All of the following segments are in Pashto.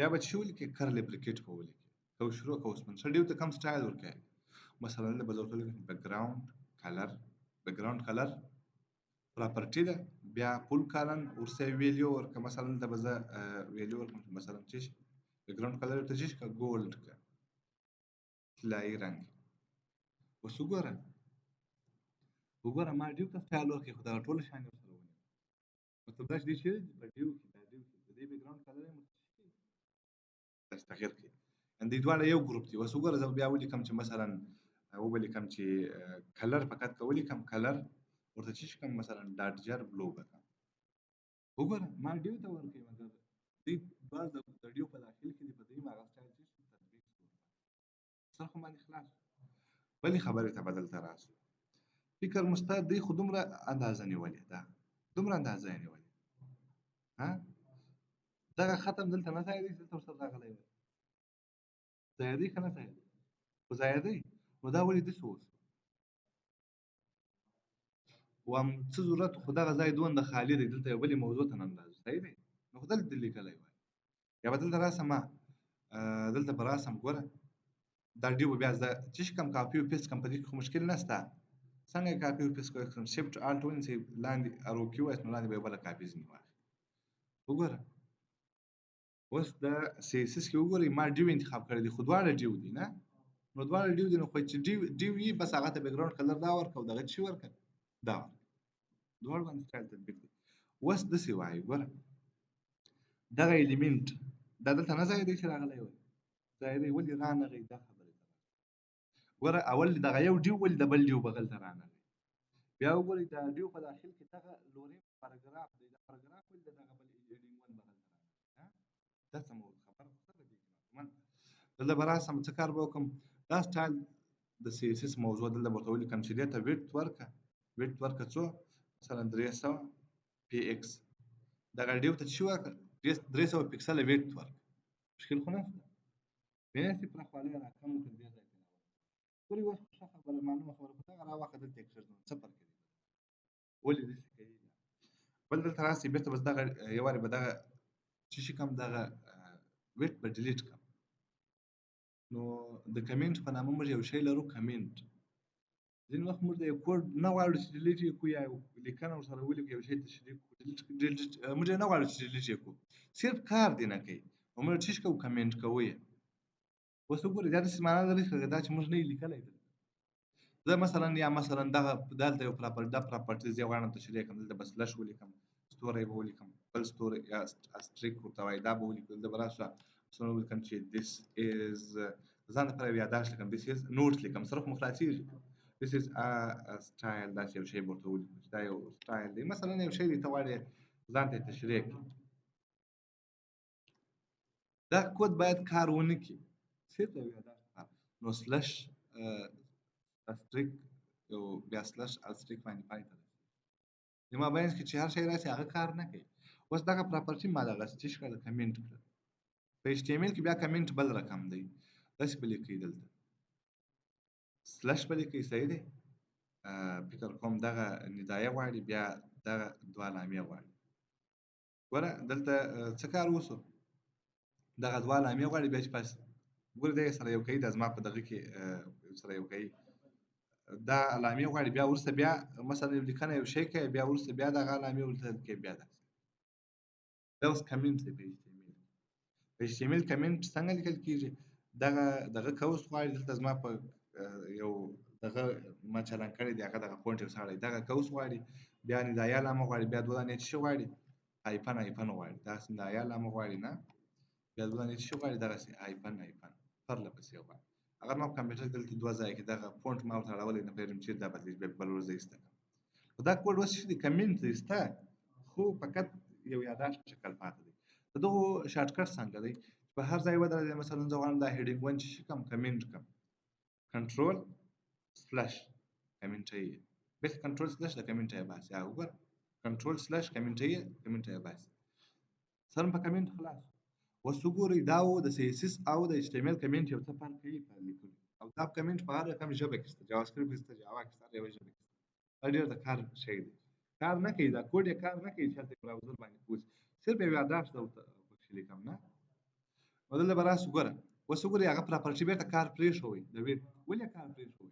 بیا به چې ولیکې کرلی برکټ به ولیکې که شروع که اوس منشل ډیو ته کوم سټایل ورکوي مثلا دلته به زه ورته ولیکم بیکګراوند کلر پراپرټي ده بیا فول کالن ورسره ویلیو ورکړه مثلا دلته به زه ویلیو ورکړم مثلا چې بیکګراوند کلر ورته چې که ګولډ کړه طلایي رنګ اوس وګوره ما ډیو ته سټایل ورکړی خو دغه ټوله شیان یې ورسره ونیول مطلب دا چې دی چې په ډیو کې د دې بیکګراوند کلر یې داسې تغیر کړي دوی دواړه یو ګروپ دي اوس وګوره زه بیا ولیکم چې مثلا ولیکم چې کلر فقط که ولیکم کلر ورته چې کوم مثلا ډاټجر بلو وکړم وګوره ما ډیو ته ورکړی مګر دوی دواړه د ډیو په داخل کې دي په دوی هغه سټایل چې تطبیق شو سر خو باندې خلاص بلې خبرې ته به دلته راسو فکر مستعد دی خو دومره اندازه نیولې ده دومره اندازه یې نیولې دغه ختم دلته نه ځای دی دلته ورسره راغلی وی ځای دی که نه ځای دی خو ځای دی نو دا ولې داسې اوس وایم څه ضرورت خو دغه ځای دومره خالي دی دلته یو بلې موضوع ته نندازو صحیح دی نو خو دلته لیکلی وای یا به دلته راسم دلته به راسم ګوره دا ډیو به بیا زه چې کوم کاپي او پیسټ کوم په دې کې خو مشکل نشته څنګه یې کاپي او پیسټ کوم شیفټ الټ ونیسئ لاندې ارو کي ووایاست نو لاندې به یې بله کاپي ځینې واخلي وګوره اوس د سی اس اس کې وګورئ ما ډیو انتخاب کړی دی خو دواړه ډیو دي نه نو دواړه ډیو دي نو خو چې ډیو وي بس هغه ته بیکګراوند کلر دا ورکړه او دغه شي ورکړه دا دواړه باندې سټایل تطبیق دی اوس داسې وایي ګوره دغه الیمنټ دا دلته نه ځای دی چې راغلی وای ځای دی ولې رانغی دا خبرې ته ګوره اول دغه یو ډیو ولې د بل ډیو بغل ته رانغی بیا وګورئ د ډیو په داخل کې دغه لورین پاراګراف دی دا پاراګراف ولې د دغه بل هیډینګ ون بغل ته رانغی دا څه مو خبره څه ده دې کې دلته به راسم څه کار به وکړم دا سټایل د سی اس اس موضوع دلته به ورته ولیکم چې دې ته ویډت ورکړه څو مثلا 300 پی ایکس دغه ډیو ته چې ورکړه 300 پکسله ویډت ورکړه مشکل خو نشته بیناسي پراخوالی راکم کړ دې ځای ته ګورئ اوس ښه خبره معلومه خبره خو دغه راواخله دلته اکسرزون څه فرق دی ولې داسې کوي بل دلته راسئ بېرته بس دغه یو وارې به دغه چې شي کوم دغه ویډت به ډیلیټ کړم نو د کمنټ په نامه موږ یو شی لرو کمنټ ځینې وخت موږ د یو کوډ نه غواړو چې ډیلیټ یې کړو یا لیکنه ورسره ولیکو یو شی تشریح کړو موږ یې نه غواړو چې ډیلیټ یې کړو صرف کار دی نه کوي نو موږ څه کوو کمنټ کوو یې اوس وګورئ دا داسې معنا لري دا چې موږ نه یې لیکلی دلته زه مثلا دغه دلته یو پراپرټیز یې غواړم تشریح کړم دلته به سلش ولیکم ستوری به ولیکم بل ستوری یا اسټریک ورته وایي دا به ولیکم دلته به راسه مثلا ولیکم چې this is ځان لپاره یو یاداښت لیکم this is نوټ لیکم سره خو مو خلاصېږي this is a style داسې یو شی به ورته ولیکم چې دا یو سټایل دی مثلا یو شی دی ته غواړې ځان ته یې تشریح کړې دا کود باید کار ونه کړي صرف یو یاداښت نو سلش اسټریک یو بیا سلش اسټریک باندې پای ته رسېږي د مابینځ کې چې هر شی راشي هغه کار نه کوي اوس دغه پراپرټي ما دغسې څه کړه کمنټ کړه په ایچ ټي ام ایل کې بیا کمنټ بل رقم دی داسې به لیکئ دلته سلش به لیکئ صحیح دی فکر کوم دغه ندایه غواړي بیا دغه دوه علامې غواړي ګوره دلته څه کار وشو دغه دوه علامې غواړي بیا چې پس ګوره دا یې سره یو کوي دا زما په دغه کې سره یو کوي دا علامې غواړي بیا وروسته بیا مثلا یو لیکنه یو شی کوي بیا وروسته بیا دغه علامې ورته کوي بیا داسې دا اوس کمنټ دی په ایچ ټي ام ایل په ایچ ټي ام ایل کمنټ څنګه لیکل کېږي دغه کوس غواړي دلته زما په یو دغه ما چالان کړی دی هغه دغه فونټ یو سړی دغه کوس غواړي بیا ندایه علامه غواړي بیا دوه دانې څه شی غواړي هایفن غواړي داسې ندایه علامه غواړي نه بیا دوه دانې څه شی غواړي دغسې هایفن پرله پسې غواړي اگر ما په کمپیوټر کې دلته دوه ځایه کې دغه فونټ ما ورته اړولی نه پوهېږم چېرته دا بدلېږي بیا بل ورځ زه ایسته کړم خو دا کوډ اوس څه دی کمنټ دی سته خو فقط یو یاداښت په شکل پاتې دی د دغو شارټکټ څنګه دی په هر ځای ودرېږئ مثلا زه غواړم دا هیډینګ ون چې شي کړم کمنټ کړم کنټرول سلش کمنټه یې بیرته کنټرول سلش د کمنټه یې باسي وګوره کنټرول سلش کمنټه یې باسي سر په کمنټ خلاص اوس وګورئ دا و د سی اس اس او د ایچ ټي ام ایل کمنټ یو څه فرق کوي په لیکلو او دا کمنټ په هر رقم ژبه کې شته جاوا سکرپټ کې شته جاوا کې شته هر یوه ژبه کې شته دا ډېر د کار شی دی کار نه کوي دا کوډ یې کار نه کوي چې هلته براوزر باندې پوه صرف یو یاداښت درته پکښې لیکم نه نو دلته به راسو ګوره اوس وګورئ هغه پراپرټي بېرته کار پرېښوی د ویټ ولې کار پرېښوی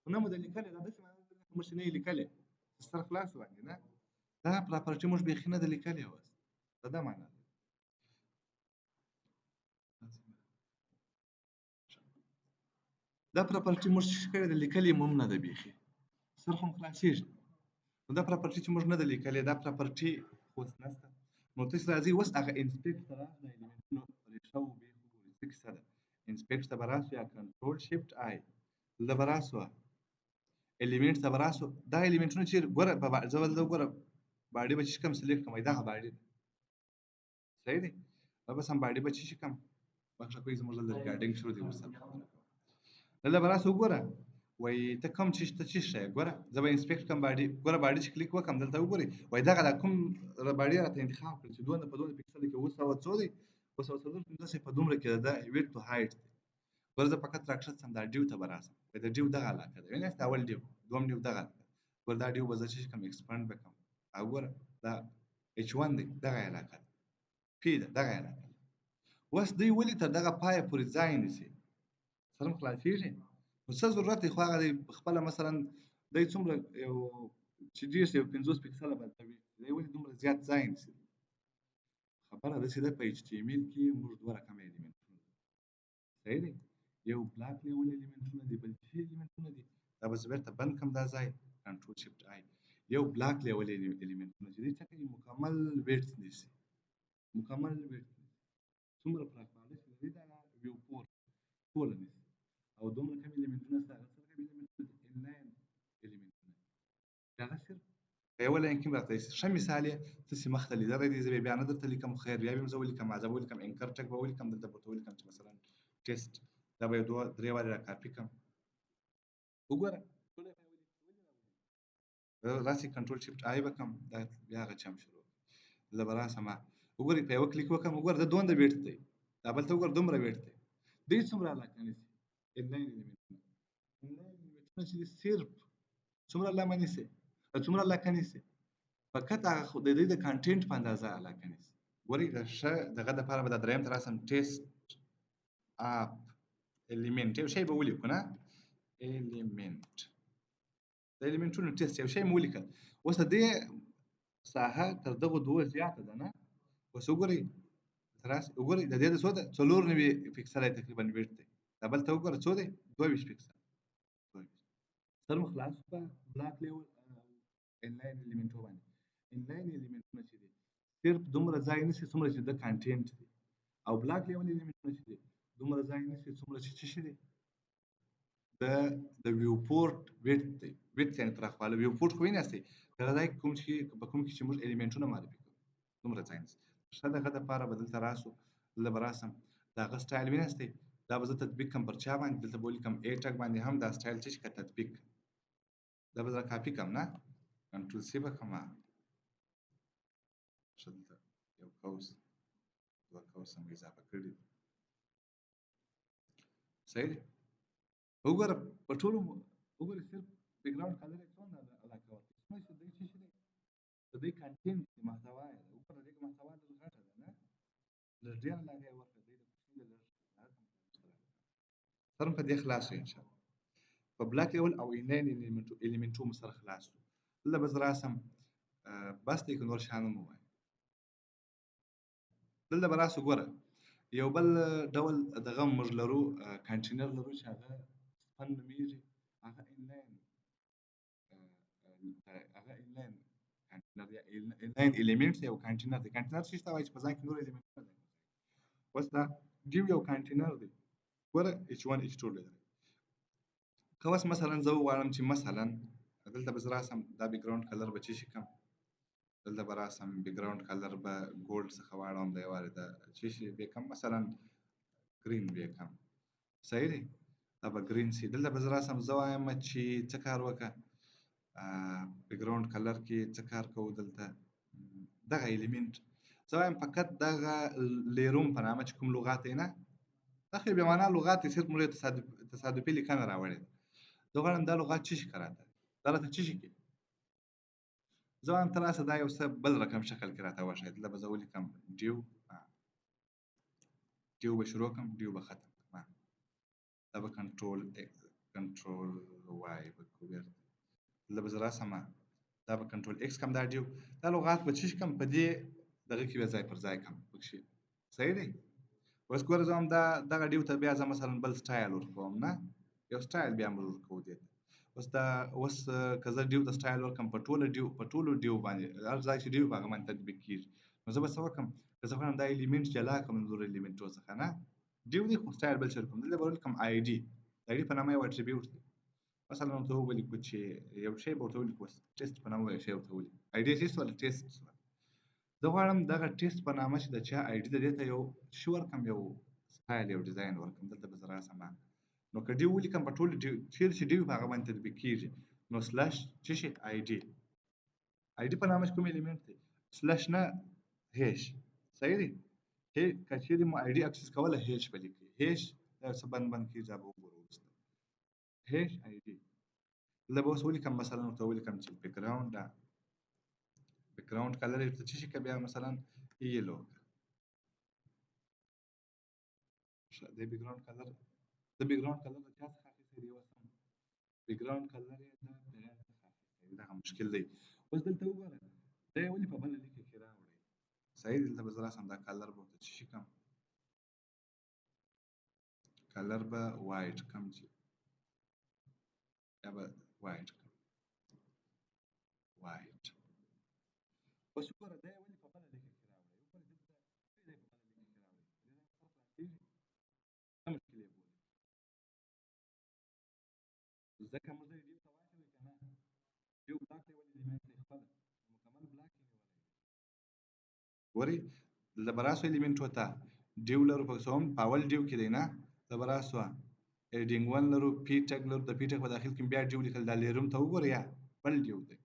خو نه مو ده لیکلې دا داسې معنی ده موږ چې نه یې لیکلې سر خلاص باندې نه دا پراپرټي موږ بیخي نه ده لیکلې اوس دا معنی ده دا پراپرټي موږ څه کړې ده لیکلې مو هم نه ده بیخي سر خو خلاصېږي نو دا پراپرټي چې موږ نه ده لیکلې دا پراپرټي اوس نشته نو تاسو راځئ اوس هغه انسپېکټ ته راغلی ایلیمنټونو ریښه وګورئ څه کیسه ده انسپېکټ ته به راسو یا کنټرول شیفټ آی دلته به راسو الیمنټ ته به راسو دا الیمنټونه چې ګوره زه به دلته ګوره باډي به چې کوم سلیکټ کړم دغه باډي ده صحیح دی دا بس هم باډي به چې کوم بخښه کوئ زموږ دلته ریکارډینګ شروع دی ورسره دلته به راسو ګوره وایي ته کوم چې ته چې شی ګوره زه به انسپېکټ کوم باډي ګوره باډي چې کلیک وکړم دلته وګورئ وایي دغه دا کوم باډي راته انتخاب کړل چې دومره په دومره پکسل کې 900 څو دی 950 په دومره کې ده ویډ ټو هایټ دی ګوره زه فقط راکښته دا ډیو ته به راسم د ډیو دغه علاقه ده وینئ اول ډیو دوم ډیو دغه ګوره دا ډیو به زه چې کوم ایکسپانډ وکړم او ګوره دا H1 دی دغه علاقه ده پی ده دغه علاقه ده اوس دوی ولې تر دغه پایه پورې ځای نیسي سره مو خلاصېږي نو څه ضرورت دی خو هغه دی خپله مثلا دی څومره یو چې ډېر یو 50 پکسله به ورته وي دی ولې دومره زیات ځای نیسي خبره داسې ده په HTML کې موږ دوه رقمه الیمنټونه صحیح دی یو بلاک لیول الیمنټونه دي بل چې الیمنټونه دي دا به زه بېرته بند کړم دا ځای کنټرول شیفټ آی یو بلاک لیول الیمنټونه چې دوی څه کوي مکمل ویډث نیسي مکمل ویډث نیسي څومره پراخوالی چې لري دا ویو ټوله نیسي او دومره کم الیمنټونه شته هغه څه کم الیمنټونه دي انلاین الیمنټونه هغه صرف په یوه لاین کې راته ښه مثال یې تاسې مخته لیدلی دی زه بیا نه درته لیکم خیر بیا به زه ولیکم زه به ولیکم انکر ټک به ولیکم دلته به ورته ولیکم چې مثلا ټیسټ دا به یو دوه درې وارې را کاپي کړم وګوره راسي کنټرول شیفټ آی به کړم دا بیا هغه چم شروع دلته به راسم وګورئ په یوه کلیک وکړم وګوره دا دومره ویډث دی دا بل ته وګوره دومره ویډث دی دوی څومره علاقه نیسي انلاین الیمنټونه انلاین الیمنټونه چې دي صرف څومره علاقه نیسي څومره علاقه نیسي فقط هغه خو د دوی د کانټینټ په اندازه علاقه نیسي ګورئ د ښه دغه دپاره به دا دریم ته راسم ټیسټ اپ الیمنټ یو شی به ولیکو نه الیمنټ د الیمنټونو ټیسټ یو شی مو ولیکل اوس د دې ساحه تر دغو دوو زیاته ده نه اوس وګورئ وګورئ د دې د څو ده 94 پکسله تقریبا ویډث دی دا بل ته وګوره څو دی 22 پکسله سر مو خلاص په بلاک لیول انلاین الیمنټو باندې انلاین الیمنټونه چې دي صرف دومره ځای نیسي څومره چې د کانټینټ دی او بلاک لیول الیمنټونه چې دي دومره ځای نیسي څومره چې څه شي دی د ویو پورټ ویډث دی ویډث یعنې پراخوالی ویو پورټ خو ویناستئ دغه ځای کوم چې په کوم کې چې موږ الیمنټونه معرفي کوو دومره ځای نیسي ښه دغه دپاره به دلته راسو دلته به راسم د هغه سټایل ویناستئ دا به زه تطبیق کړم پر چا باندې دلته به ولیکم ای ټک باندې هم دا سټایل چې که تطبیق دا به زه کاپي کړم نه کنټرول سی به کړم ښه دلته یو قوس دوه قوس هم اضافه کړي صحیح دی وګوره په ټولو وګورئ صرف بیکګراوند کلر یې څومره علاقه ورکړي څومره چې دوی څه شي دی د دوی کانټینټ دی محتوا یې ده وګوره دې محتوا لږ غټه ده نه لږ ډېره علاقه یې ورکړه دوی د کوچني د لږ سر په دې خلاص شو انشاءالله په بلاک لیول او انلاین الیمنټو مو سره خلاص شو دلته به زه راسم بس دی که نور شیان هم ووایم دلته به راسو ګوره یو بل ډول دغه موږ لرو کانټینر لرو چې هغه سپن نومیږي هغه انلاین کانټینر یا انلاین الیمنټ دی او کانټینر دی کانټینر څه ته وایي چې په ځان کې نور الیمنټونه لري اوس دا ډیو یو کانټینر دی ګوره H1 H2 لري که اوس مثلا زه وغواړم چې مثلا دلته به زه راسم دا بیکګراوند کلر به څه شي کړم دلته به راسم بیکګراوند کلر به ګولډ څخه واړوم د یو وارې د څه شي به کړم مثلا ګرین به کړم صحیح دی دا به ګرین سي دلته به زه راسم زه وایم چې څه کار وکړه بیکګراوند کلر کې څه کار کوو دلته دغه الیمنټ زه وایم فقط دغه لیروم په نامه چې کوم لغات دی نه دا خو بې معنا لغات دی صرف موږ یې تصادفي لیکنه راوړې ده زه غواړم دا لغات څه شي که راته دا راته څه شي کې زه وایم ته راسه دا یو څه بل رقم شکل کې راته وښیه دلته به زه ولیکم ډیو ډیو به شروع کړم ډیو به ختم کړم دا به کنټرول وای به کوبر دلته به زه راسم دا به کنټرول ایکس کړم دا ډیو دا لغات به څه شي کړم په دې دغه کې به ځای پر ځای کړم پکښې صحیح دی اوس ګوره زه هم دغه ډیو ته بیا زه مثلا بل سټایل ورکوم نه یو سټایل بیا موږ ورکوو دې ته اوس که زه ډیو ته سټایل ورکړم په ټولو ډیو باندې هر ځای چې ډیو په هغه باندې تطبیق کېږي نو زه به څه وکړم که زه غواړم دا الیمنټ جلا کړم د نورو الیمنټو څخه نه ډیو دی خو سټایل بل شی ورکوم دلته به ولیکم آی ډي د آی ډي په نامه یو اټریبیوټ دی مثلا ورته ولیکو چې یو شی به ورته ولیکو ټیسټ په نامه یو شی ورته ولیکو آی ډي ټیسټ ولا ټیسټ زه غواړم دغه ټیسټ په نامه چې د چا آی ډي د دې ته یو شي ورکړم یو سټایل یو ډیزاین ورکړم دلته به زه راسم نو که ډیو ولیکم په ټولو ډیو چیرې چې ډیو په هغه باندې تطبیق کېږي نو سلاش څه شي آی ډي په نامه چې کوم الیمنټ دی سلاش نه هیش صحیح دی که چیرې مو آی ډي اکسس کوله هیش به لیکئ هیش دا څه بند کېږي دا به وګورو وروسته هیش آی ډي دلته به اوس ولیکم مثلا ورته ولیکم چې بیک ګراوند کلر یې ورته څه شي که بیا مثلا یلو د بیک ګراوند کلر د چا څخه اخیستی دی اوس هم بیک ګراوند کلر یې د پیغام څخه اخیستی دی دغه مشکل دی اوس دلته وګوره دا یې ولې په بله لیکه کې راوړی صحیح دلته به زه راسم دا کلر به ورته څه شي کړم کلر به وایټ کړم چې یا به وایټ کړم وایټ اوس وګوره دا یې ولې په بله لیکه کې راوړی وګوره دلته ولې دی په بله لیکه کې راوړی دې ځای فرق راخېژي څه مشکل یې بولي ځکه موږ ډیو ته واچوئ که نه ډیو بلاک دی ولې الیمنټ دی خپله مکمل بلاک یې نیولی دی ګورئ دلته به راسو الیمنټو ته ډیو لرو په څوم په اول ډیو کې دی نه دلته به راسو هیډینګ 1 لرو پی ټګ لرو د پی ټګ په داخل کې بیا ډیو لیکل دا لیروم ته وګوره یا بل ډیو دی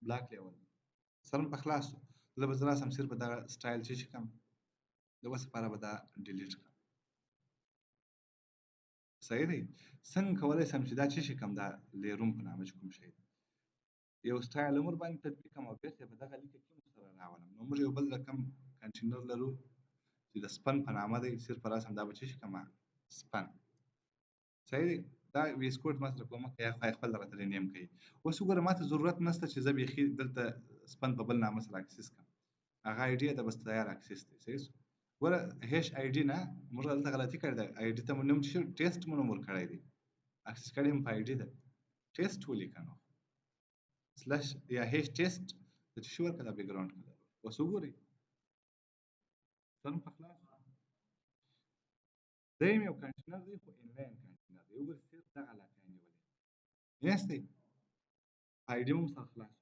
بلاک لیول سر په خلاصو دلته به زه راسم صرف به دغه سټایل څه شي کړم د اوس لپاره به دا ډیلیټ کړم صحیح دی څنګه کولی شم چې دا څه شي کړم دا لیروم په نامه چې کوم شی دی یو سټایل هم ورباندې تطبیق کړم او بېرته یې په دغه لیکه کې ورسره راولم نو موږ یو بل رقم کنټینر لرو چې د سپن په نامه دی صرف راسم دا به څه شي کړم سپن صحیح دی دا ویس کوډ ما سره کومه کوي هغه خپل راته رینیم کوي اوس وګوره ما ته ضرورت نشته چې زه بیخي دلته سپن په بل نامه سره اکسس کړم هغه آی ډي ته بس تیار اکسس دی صحیح شو ګوره هیش آی ډي نه موږ دلته غلطي کړې ده آی ډي ته مو نوم ټیسټ مو نوم ورکړی دی اکسس کړی م په آی ډي ده ټیسټ ولیکه نو سلاش یا هیش ټیسټ د څه شي ورکړه دا بیک ګراوند کلر اوس وګورئ سم په خلاص دا یو کنټینر دی خو انلاین کنټینر دی وګورئ صرف دغه علاقه یې نیولې یاستئ آی ډي مو سره خلاص